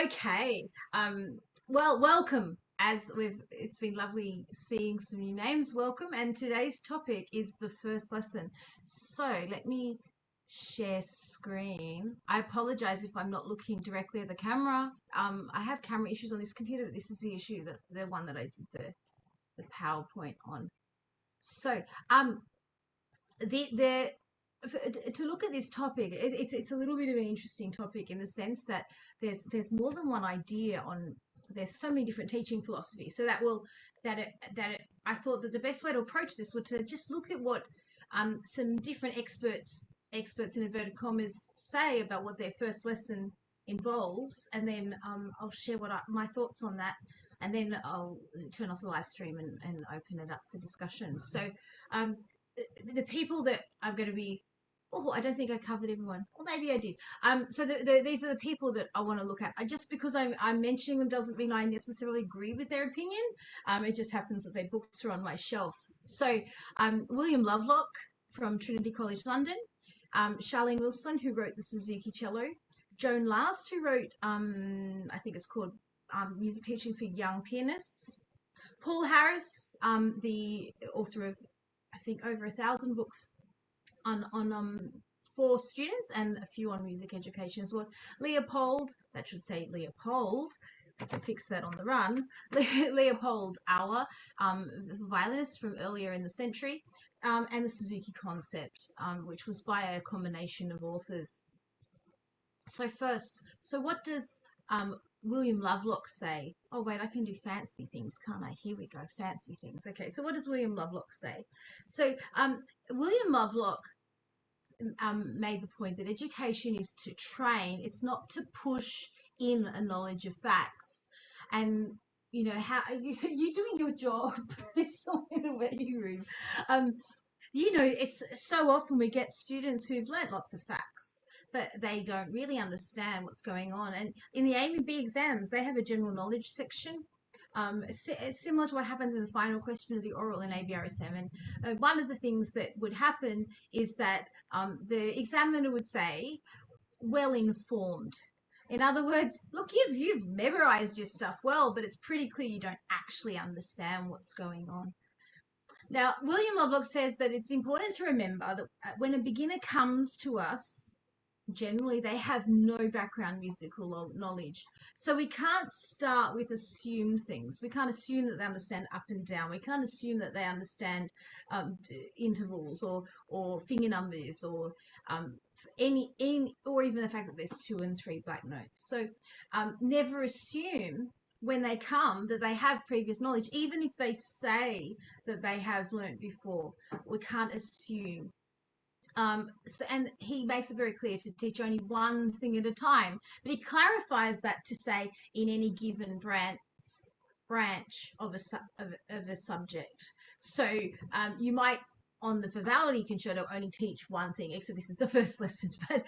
Okay. Well, welcome. It's been lovely seeing some new names. Welcome. And today's topic is the first lesson. So let me share screen. I apologize if I'm not looking directly at the camera. I have camera issues on this computer, but this is the issue that the one that I did the PowerPoint on. So, the to look at this topic, it's a little bit of an interesting topic in the sense that there's more than one idea on. There's so many different teaching philosophies, so I thought that the best way to approach this was to just look at what some different experts in inverted commas say about what their first lesson involves, and then I'll share my thoughts on that, and then I'll turn off the live stream and open it up for discussion. So um, the people that I'm going to be, oh, I don't think I covered everyone, or maybe I did. So these are the people that I want to look at. Just because I'm mentioning them doesn't mean I necessarily agree with their opinion. It just happens that their books are on my shelf. So William Lovelock from Trinity College London, Charlene Wilson, who wrote the Suzuki Cello, Joan Last, who wrote I think it's called Music Teaching for Young Pianists, Paul Harris, the author of I think over 1,000 books on for students and a few on music education as well. Leopold, that should say Leopold. I can fix that on the run. Leopold Auer, violinist from earlier in the century, and the Suzuki Concept, which was by a combination of authors. So first, so what does William Lovelock say? Oh wait, I can do fancy things, can't I? Here we go, fancy things. Okay, so what does William Lovelock say? So William Lovelock made the point that education is to train, it's not to push in a knowledge of facts. And you know how you're doing your job. There's something in the waiting room. Um, it's so often we get students who've learnt lots of facts, but they don't really understand what's going on. And in the A and B exams, they have a general knowledge section. Similar to what happens in the final question of the oral in ABRSM. And one of the things that would happen is that the examiner would say, well informed. In other words, look, you've memorized your stuff well, but it's pretty clear you don't actually understand what's going on. Now, William Lovelock says that it's important to remember that when a beginner comes to us, generally they have no background musical knowledge. So we can't start with assumed things. We can't assume that they understand up and down. We can't assume that they understand intervals or finger numbers or any or even the fact that there's 2 and 3 black notes. So never assume when they come that they have previous knowledge, even if they say that they have learnt before. We can't assume. And he makes it very clear to teach only one thing at a time, but he clarifies that to say in any given branch of a subject. So you might on the Vivaldi concerto only teach one thing, except this is the first lesson, but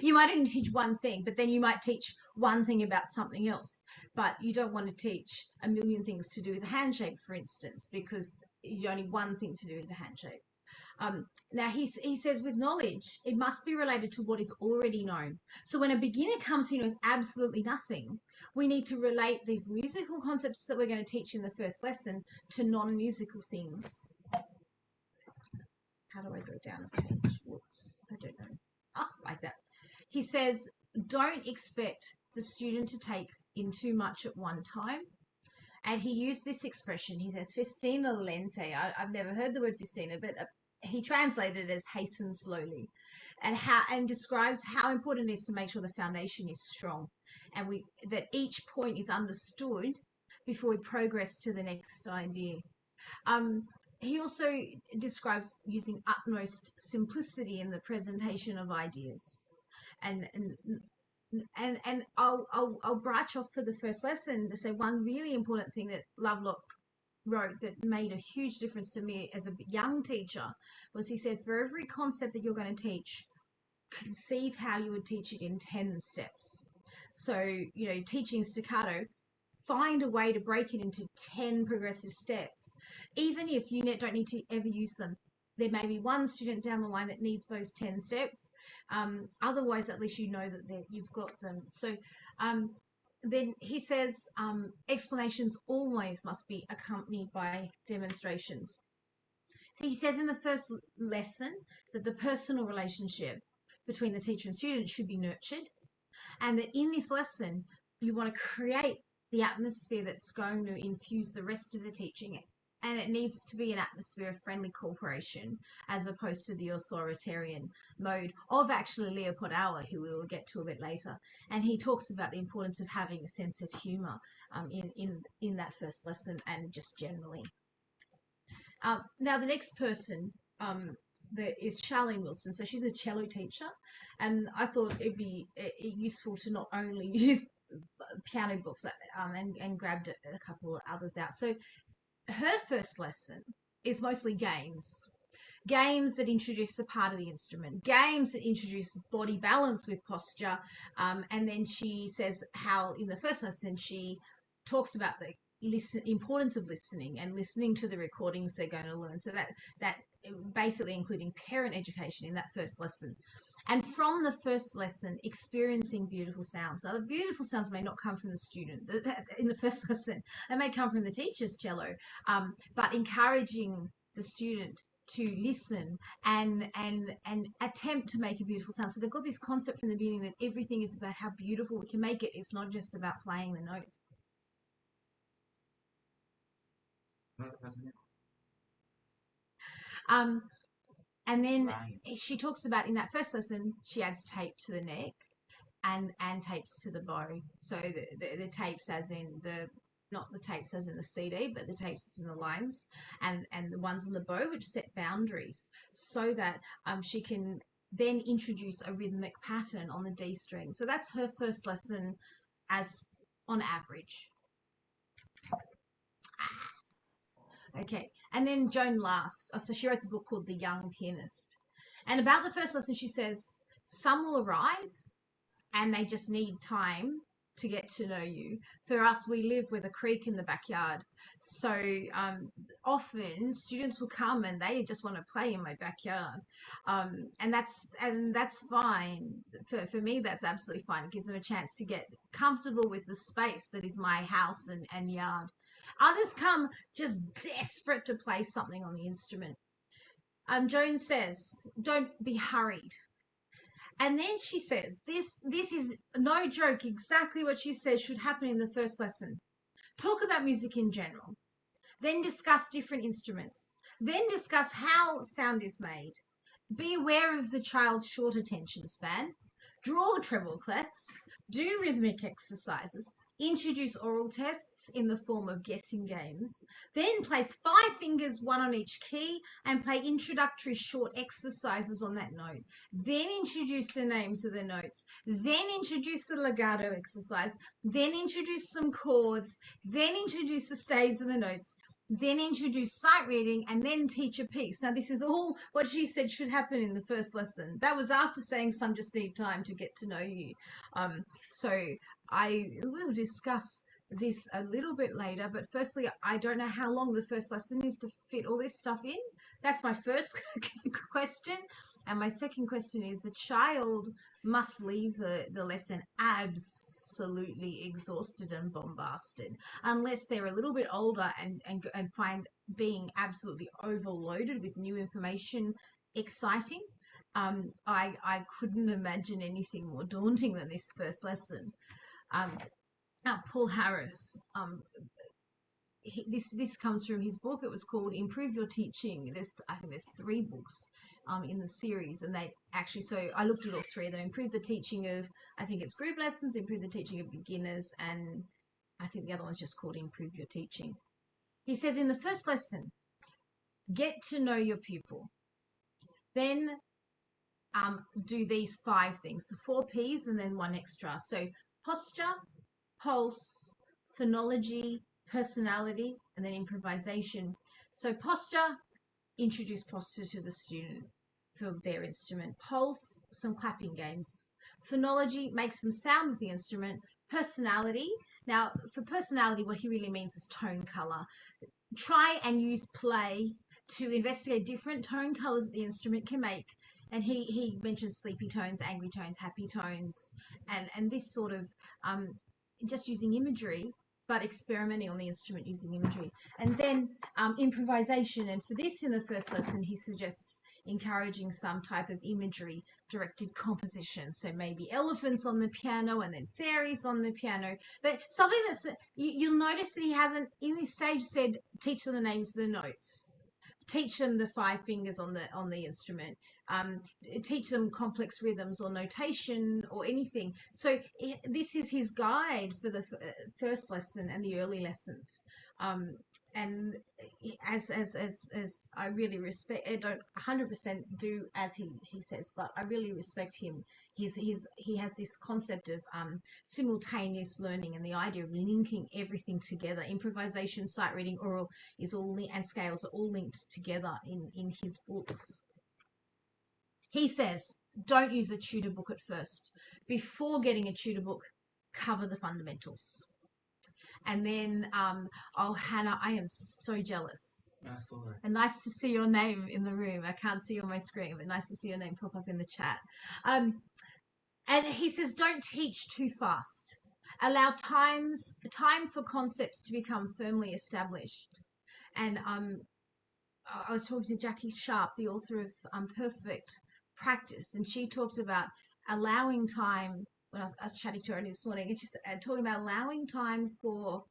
you might only teach one thing, but then you might teach one thing about something else. But you don't want to teach a million things to do with the hand shape, for instance, because you only one thing to do with the hand shape. Now he says with knowledge, it must be related to what is already known. So when a beginner comes who knows absolutely nothing, we need to relate these musical concepts that we're going to teach in the first lesson to non-musical things. How do I go down a page? Whoops, I don't know. Like that. He says, don't expect the student to take in too much at one time. And he used this expression. He says, festina lente. I've never heard the word festina, but he translated it as hasten slowly, and describes how important it is to make sure the foundation is strong, and that each point is understood before we progress to the next idea. He also describes using utmost simplicity in the presentation of ideas, and I'll branch off for the first lesson to say one really important thing that Lovelock wrote that made a huge difference to me as a young teacher was he said, for every concept that you're going to teach, conceive how you would teach it in 10 steps. So, teaching staccato, find a way to break it into 10 progressive steps, even if you don't need to ever use them. There may be one student down the line that needs those 10 steps. Otherwise, at least you know that you've got them. So then he says explanations always must be accompanied by demonstrations. So he says in the first lesson that the personal relationship between the teacher and student should be nurtured, and that in this lesson you want to create the atmosphere that's going to infuse the rest of the teaching, and it needs to be an atmosphere of friendly cooperation as opposed to the authoritarian mode of actually Leopold Auer, who we will get to a bit later. And he talks about the importance of having a sense of humor in that first lesson and just generally. Now the next person is Charlene Wilson. So she's a cello teacher, and I thought it'd be useful to not only use piano books and grabbed a couple of others out. So her first lesson is mostly games that introduce a part of the instrument, games that introduce body balance with posture, and then she says how in the first lesson she talks about the importance of listening and listening to the recordings they're going to learn. So that basically including parent education in that first lesson. And from the first lesson, experiencing beautiful sounds. Now, the beautiful sounds may not come from the student in the first lesson. They may come from the teacher's cello, but encouraging the student to listen and attempt to make a beautiful sound. So they've got this concept from the beginning that everything is about how beautiful we can make it. It's not just about playing the notes. And then she talks about in that first lesson, she adds tape to the neck and tapes to the bow. So the tapes as in not the tapes as in the CD, but the tapes as in the lines and the ones on the bow, which set boundaries so that she can then introduce a rhythmic pattern on the D string. So that's her first lesson as on average. Okay, and then Joan Last. So she wrote the book called The Young Pianist. And about the first lesson, she says, some will arrive and they just need time to get to know you. For us, we live with a creek in the backyard. So often students will come and they just want to play in my backyard. And that's fine. For me, that's absolutely fine. It gives them a chance to get comfortable with the space that is my house and yard. Others come just desperate to play something on the instrument. Joan says, don't be hurried. And then she says, this is no joke, exactly what she says should happen in the first lesson. Talk about music in general. Then discuss different instruments. Then discuss how sound is made. Be aware of the child's short attention span. Draw treble clefs. Do rhythmic exercises. Introduce oral tests in the form of guessing games. Then place 5 fingers, one on each key, and play introductory short exercises on that note. Then introduce the names of the notes. Then introduce the legato exercise. Then introduce some chords. Then introduce the staves of the notes. Then introduce sight reading, and then teach a piece. Now, this is all what she said should happen in the first lesson. That was after saying some just need time to get to know you. So I will discuss this a little bit later, but firstly, I don't know how long the first lesson is to fit all this stuff in. That's my first question. And my second question is the child must leave the lesson absolutely exhausted and bombasted unless they're a little bit older and find being absolutely overloaded with new information exciting. I couldn't imagine anything more daunting than this first lesson. Paul Harris, this comes from his book. It was called Improve Your Teaching. I think there's 3 books in the series, and they actually, so I looked at all 3 of them. Improve the teaching of, I think it's group lessons, improve the teaching of beginners, and I think the other one's just called Improve Your Teaching. He says in the first lesson, get to know your pupil. Then do these 5 things, the 4 Ps and then 1 extra. So posture, pulse, phonology, personality, and then improvisation. So posture, introduce posture to the student for their instrument. Pulse, some clapping games. Phonology, make some sound with the instrument. Personality, now for personality, what he really means is tone color. Try and use play to investigate different tone colors that the instrument can make. And he mentions sleepy tones, angry tones, happy tones, and this sort of just using imagery, but experimenting on the instrument using imagery. And then improvisation. And for this, in the first lesson, he suggests encouraging some type of imagery directed composition. So maybe elephants on the piano and then fairies on the piano. But something that's, you'll notice that he hasn't, in this stage, said, teach them the names of the notes. Teach them the 5 fingers on the instrument, teach them complex rhythms or notation or anything. So this is his guide for the first lesson and the early lessons. And as I really respect, I don't 100% do as he says, but I really respect him. He has this concept of simultaneous learning and the idea of linking everything together. Improvisation, sight reading, oral is all and scales are all linked together in his books. He says, don't use a tutor book at first. Before getting a tutor book, cover the fundamentals. And then, oh, Hannah, I am so jealous. I saw that. And nice to see your name in the room. I can't see on my screen, but nice to see your name pop up in the chat. And he says, don't teach too fast. Allow time for concepts to become firmly established. And I was talking to Jackie Sharp, the author of Perfect Practice, and she talked about allowing time. When I was chatting to her this morning, and she's talking about allowing time for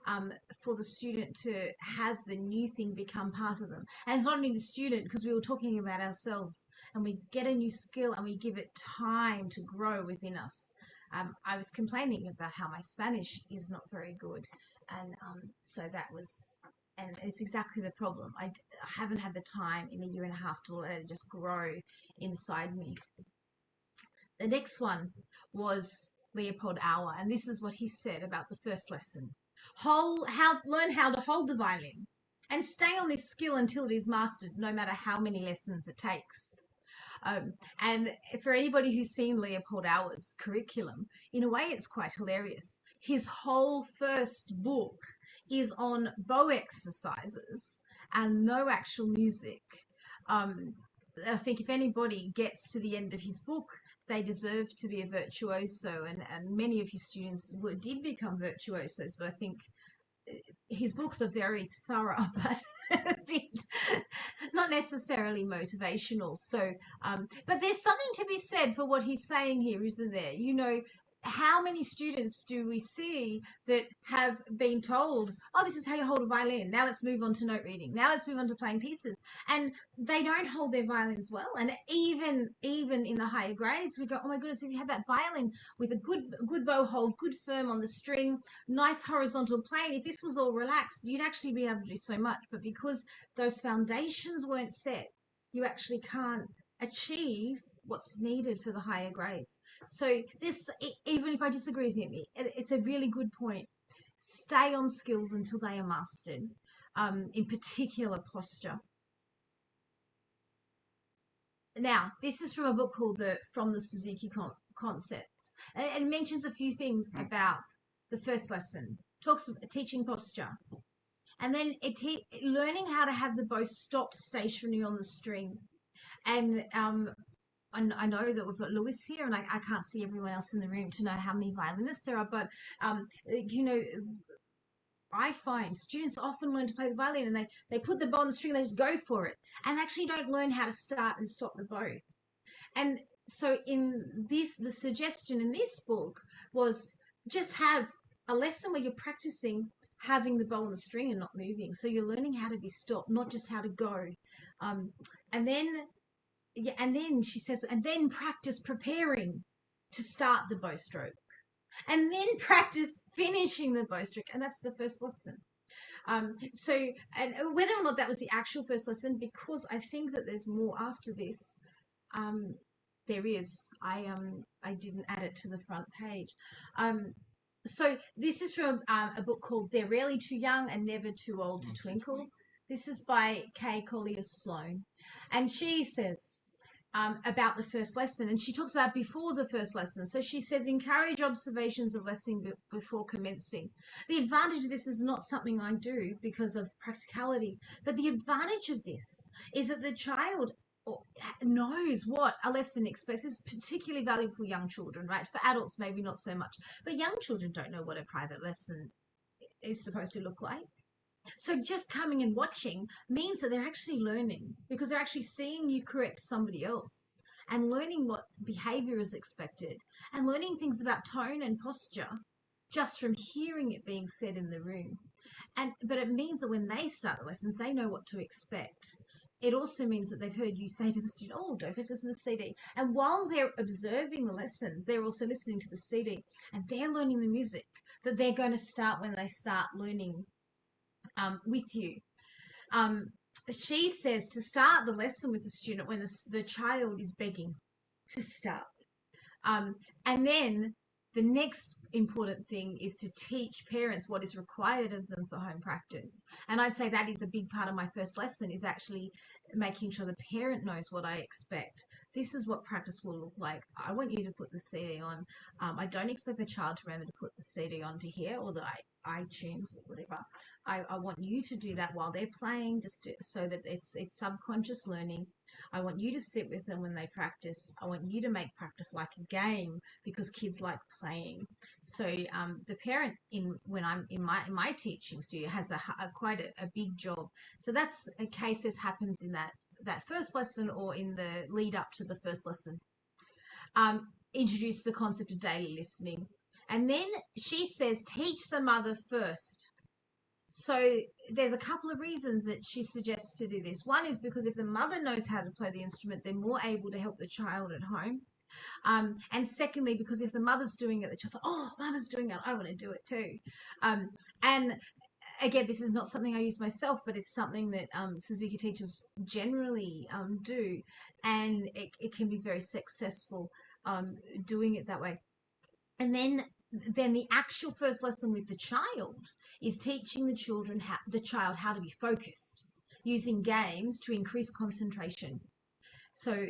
the student to have the new thing become part of them. And it's not only the student, because we were talking about ourselves, and we get a new skill and we give it time to grow within us. I was complaining about how my Spanish is not very good, and so that was, and it's exactly the problem. I haven't had the time in a year and a half to let it just grow inside me. The next one was Leopold Auer, and this is what he said about the first lesson. Learn how to hold the violin and stay on this skill until it is mastered, no matter how many lessons it takes. And for anybody who's seen Leopold Auer's curriculum, in a way it's quite hilarious. His whole first book is on bow exercises and no actual music. I think if anybody gets to the end of his book, they deserve to be a virtuoso, and many of his students did become virtuosos, but I think his books are very thorough, but a bit not necessarily motivational. So, but there's something to be said for what he's saying here, isn't there? You know, how many students do we see that have been told, oh, this is how you hold a violin. Now let's move on to note reading. Now let's move on to playing pieces. And they don't hold their violins well. And even in the higher grades, we go, oh my goodness, if you had that violin with a good bow hold, good firm on the string, nice horizontal playing, if this was all relaxed, you'd actually be able to do so much. But because those foundations weren't set, you actually can't achieve what's needed for the higher grades. So this, even if I disagree with him, it's a really good point. Stay on skills until they are mastered, in particular posture. Now, this is from a book called From the Suzuki Concept. And it mentions a few things about the first lesson. Talks about teaching posture. And then learning how to have the bow stopped stationary on the string. And I know that we've got Lewis here, and I can't see everyone else in the room to know how many violinists there are, but, you know, I find students often learn to play the violin and they put the bow on the string, they just go for it, and actually don't learn how to start and stop the bow. And so the suggestion in this book was just have a lesson where you're practicing having the bow on the string and not moving. So you're learning how to be stopped, not just how to go. And then she says, and then practice preparing to start the bow stroke, and then practice finishing the bow stroke, and that's the first lesson. So, and whether or not that was the actual first lesson, because I think that there's more after this. There is. I didn't add it to the front page. So this is from a book called They're Rarely Too Young and Never Too Old to Twinkle. This is by Kay Collier Sloan, and she says about the first lesson, and she talks about before the first lesson. So she says, encourage observations of lesson before commencing. The advantage of this is not something I do because of practicality, but the advantage of this is that the child or knows what a lesson expects. Is particularly valuable for young children, right? For adults, maybe not so much, but young children don't know what a private lesson is supposed to look like. So just coming and watching means that they're actually learning, because they're actually seeing you correct somebody else and learning what behavior is expected and learning things about tone and posture just from hearing it being said in the room. But it means that when they start the lessons, they know what to expect. It also means that they've heard you say to the student, "Oh, don't forget to listen to the CD." And while they're observing the lessons, they're also listening to the CD, and they're learning the music that they're going to start when they start learning with you. She says to start the lesson with the student when the child is begging to start. And then the next important thing is to teach parents what is required of them for home practice. And I'd say that is a big part of my first lesson, is actually making sure the parent knows what I expect. This is what practice will look like. I want you to put the CD on. I don't expect the child to remember to put the CD on to hear, or the iTunes or whatever. I want you to do that while they're playing, so that it's subconscious learning. I want you to sit with them when they practice. I want you to make practice like a game, because kids like playing. So the parent when I'm in my teaching studio has quite a big job. So that's a case that happens in that first lesson or in the lead up to the first lesson. Introduce the concept of daily listening. And then she says, teach the mother first. So there's a couple of reasons that she suggests to do this. One is because if the mother knows how to play the instrument, they're more able to help the child at home. And secondly, because if the mother's doing it, the child's like, "Oh, mama's doing it, I want to do it too." And again, this is not something I use myself, but it's something that Suzuki teachers generally do, and it can be very successful doing it that way. And then the actual first lesson with the child is teaching the child how to be focused, using games to increase concentration. So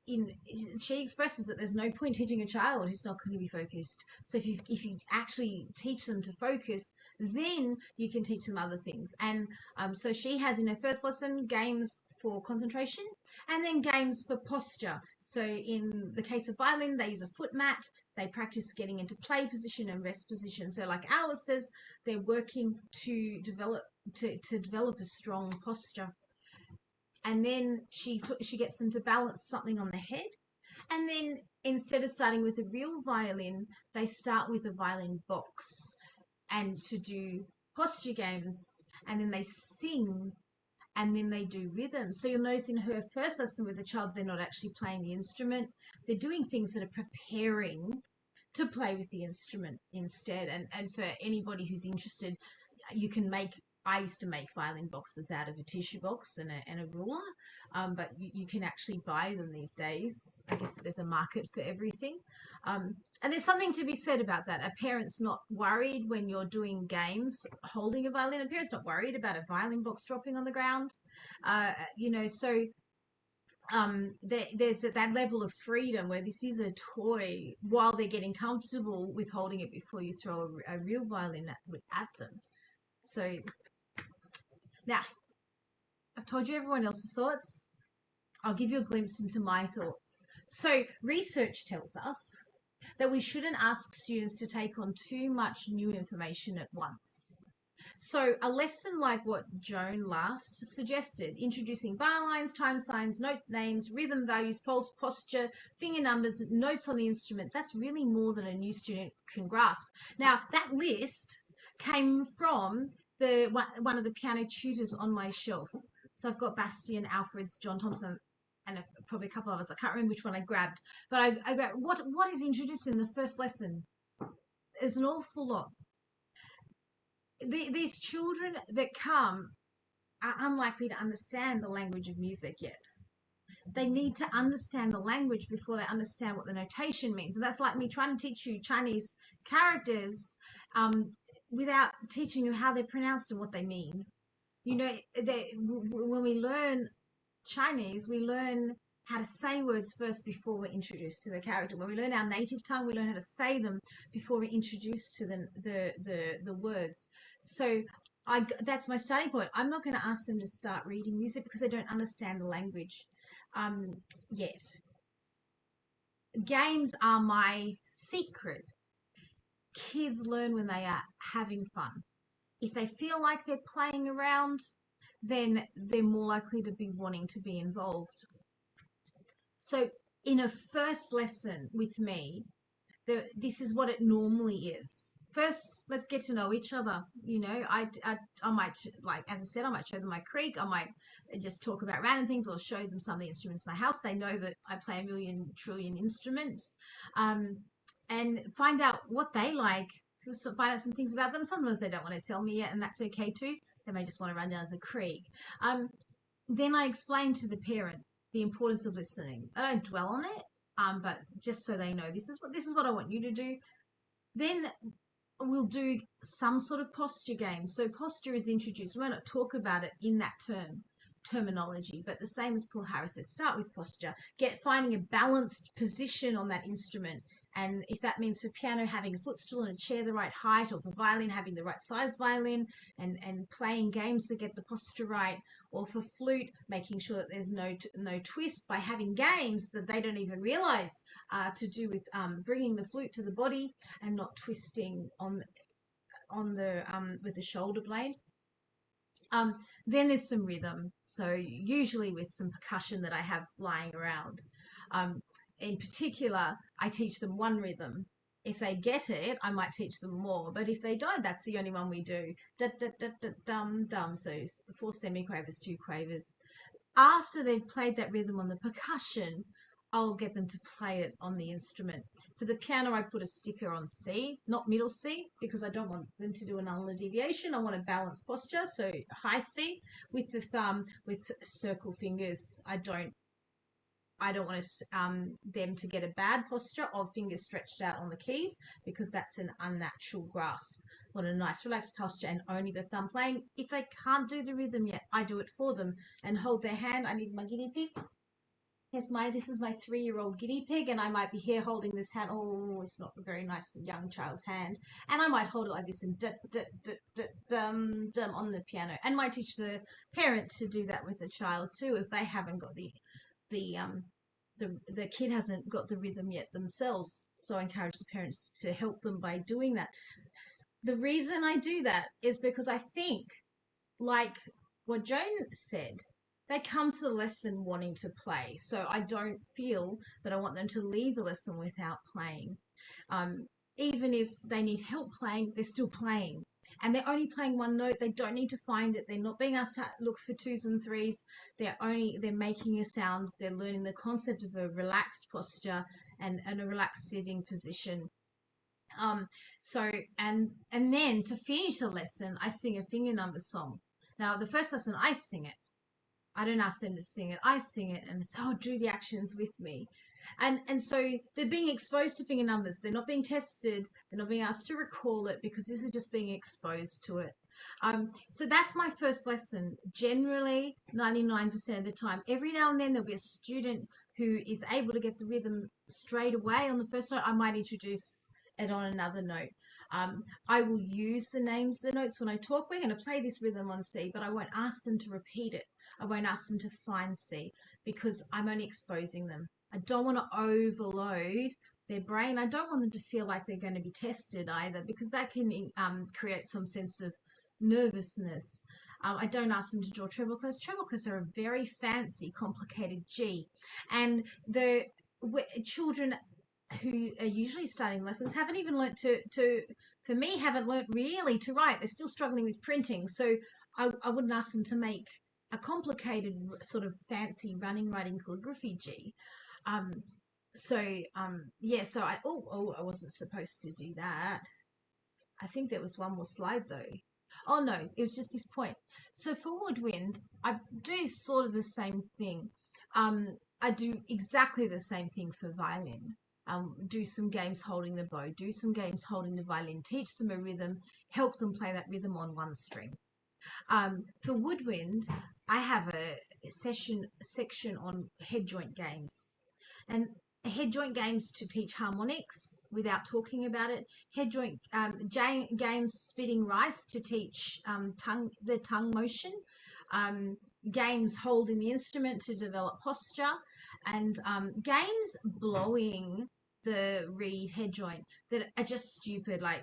she expresses that there's no point teaching a child who's not going to be focused. So if you actually teach them to focus, then you can teach them other things. And so she has in her first lesson games for concentration, and then games for posture. So in the case of violin, they use a foot mat. They practice getting into play position and rest position. So like ours says, they're working to develop a strong posture. And then she gets them to balance something on the head. And then instead of starting with a real violin, they start with a violin box and to do posture games. And then they sing, and then they do rhythm. So you'll notice in her first lesson with the child, they're not actually playing the instrument. They're doing things that are preparing to play with the instrument instead. And for anybody who's interested, I used to make violin boxes out of a tissue box and a ruler, but you can actually buy them these days. I guess there's a market for everything. And there's something to be said about that. A parent's not worried when you're doing games holding a violin. A parent's not worried about a violin box dropping on the ground. So there's that level of freedom where this is a toy while they're getting comfortable with holding it before you throw a real violin at them. So now, I've told you everyone else's thoughts. I'll give you a glimpse into my thoughts. So research tells us that we shouldn't ask students to take on too much new information at once. So a lesson like what Joan last suggested, introducing bar lines, time signs, note names, rhythm values, pulse, posture, finger numbers, notes on the instrument, that's really more than a new student can grasp. Now, that list came from one of the piano tutors on my shelf. So I've got Bastian Alfred's, John Thompson, and probably a couple of others. I can't remember which one I grabbed, but I grabbed what is introduced in the first lesson. There's an awful lot. These children that come are unlikely to understand the language of music yet. They need to understand the language before they understand what the notation means. And that's like me trying to teach you Chinese characters without teaching you how they're pronounced and what they mean. When we learn Chinese, we learn how to say words first before we're introduced to the character. When we learn our native tongue, we learn how to say them before we're introduced to the words. So that's my starting point. I'm not going to ask them to start reading music because they don't understand the language. Yet. Games are my secret. Kids learn when they are having fun. If they feel like they're playing around, then they're more likely to be wanting to be involved. So, in a first lesson with me, this is what it normally is. First, let's get to know each other. You know, I might, like, as I said, I might show them my creek. I might just talk about random things or show them some of the instruments in my house. They know that I play a million trillion instruments, and find out what they like. Find out some things about them. Sometimes they don't want to tell me yet, and that's okay too. They may just want to run down to the creek. Then I explain to the parent the importance of listening. I don't dwell on it, but just so they know this is what I want you to do. Then we'll do some sort of posture game. So posture is introduced. We might not talk about it in that terminology, but the same as Paul Harris says, start with posture, finding a balanced position on that instrument. And if that means for piano, having a footstool and a chair the right height, or for violin, having the right size violin, and playing games to get the posture right, or for flute, making sure that there's no twist by having games that they don't even realize to do with bringing the flute to the body and not twisting on the with the shoulder blade. Then there's some rhythm, so usually with some percussion that I have lying around. In particular, I teach them one rhythm. If they get it, I might teach them more, but if they don't, that's the only one we do. Da, da, da, da, dum, dum. So 4 semiquavers, 2 quavers. After they've played that rhythm on the percussion, I'll get them to play it on the instrument. For the piano, I put a sticker on C, not middle C, because I don't want them to do an angular deviation. I want a balanced posture, so high C with the thumb, with circle fingers. I don't want them to get a bad posture of fingers stretched out on the keys, because that's an unnatural grasp. I want a nice relaxed posture and only the thumb playing. If they can't do the rhythm yet, I do it for them and hold their hand. I need my guinea pig. This is my 3-year-old guinea pig, and I might be here holding this hand. Oh, it's not a very nice young child's hand. And I might hold it like this and dum on the piano, and might teach the parent to do that with the child too if they haven't got the kid hasn't got the rhythm yet themselves. So I encourage the parents to help them by doing that. The reason I do that is because I think, like what Joan said, they come to the lesson wanting to play. So I don't feel that I want them to leave the lesson without playing. Even if they need help playing, they're still playing. And they're only playing one note. They don't need to find it. They're not being asked to look for 2s and 3s. They're making a sound. They're learning the concept of a relaxed posture and a relaxed sitting position. And then to finish the lesson, I sing a finger number song. Now, the first lesson, I sing it. I don't ask them to sing it. I sing it and say, oh, do the actions with me. And so they're being exposed to finger numbers. They're not being tested. They're not being asked to recall it, because this is just being exposed to it. So that's my first lesson. Generally, 99% of the time. Every now and then there'll be a student who is able to get the rhythm straight away on the first note. I might introduce it on another note. I will use the names of the notes when I talk. We're going to play this rhythm on C, but I won't ask them to repeat it. I won't ask them to find C, because I'm only exposing them. I don't want to overload their brain. I don't want them to feel like they're going to be tested either, because that can create some sense of nervousness. I don't ask them to draw treble clefs. Treble clefs are a very fancy, complicated G, and the children who are usually starting lessons haven't even learnt for me, haven't learnt really to write. They're still struggling with printing. So I wouldn't ask them to make a complicated sort of fancy writing calligraphy G. So I wasn't supposed to do that. I think there was one more slide though. Oh no, it was just this point. So for woodwind, I do sort of the same thing. I do exactly the same thing for violin. Do some games holding the bow, do some games holding the violin, teach them a rhythm, help them play that rhythm on one string. For woodwind, I have a section on head joint games, and head joint games to teach harmonics without talking about it. Head joint games, spitting rice, to teach the tongue motion. games holding the instrument to develop posture, and games blowing the reed head joint that are just stupid, like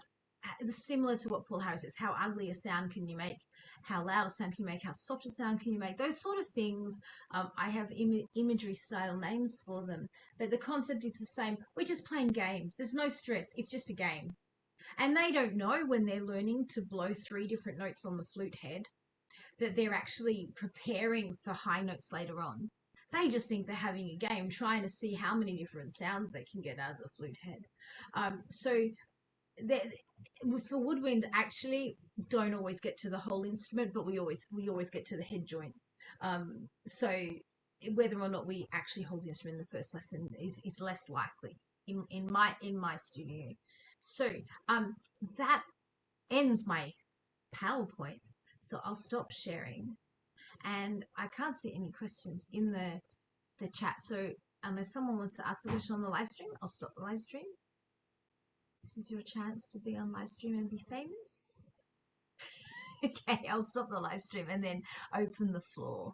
similar to what Paul Harris says. How ugly a sound can you make? How loud a sound can you make? How soft a sound can you make? Those sort of things. I have imagery style names for them, but the concept is the same. We're just playing games. There's no stress. It's just a game. And they don't know when they're learning to blow 3 different notes on the flute head that they're actually preparing for high notes later on. They just think they're having a game, trying to see how many different sounds they can get out of the flute head. So for woodwind, actually don't always get to the whole instrument, but we always get to the head joint. So whether or not we actually hold the instrument in the first lesson is less likely in my studio. So that ends my PowerPoint. So I'll stop sharing, and I can't see any questions in the chat. So unless someone wants to ask the question on the live stream, I'll stop the live stream. This is your chance to be on live stream and be famous. Okay, I'll stop the live stream and then open the floor.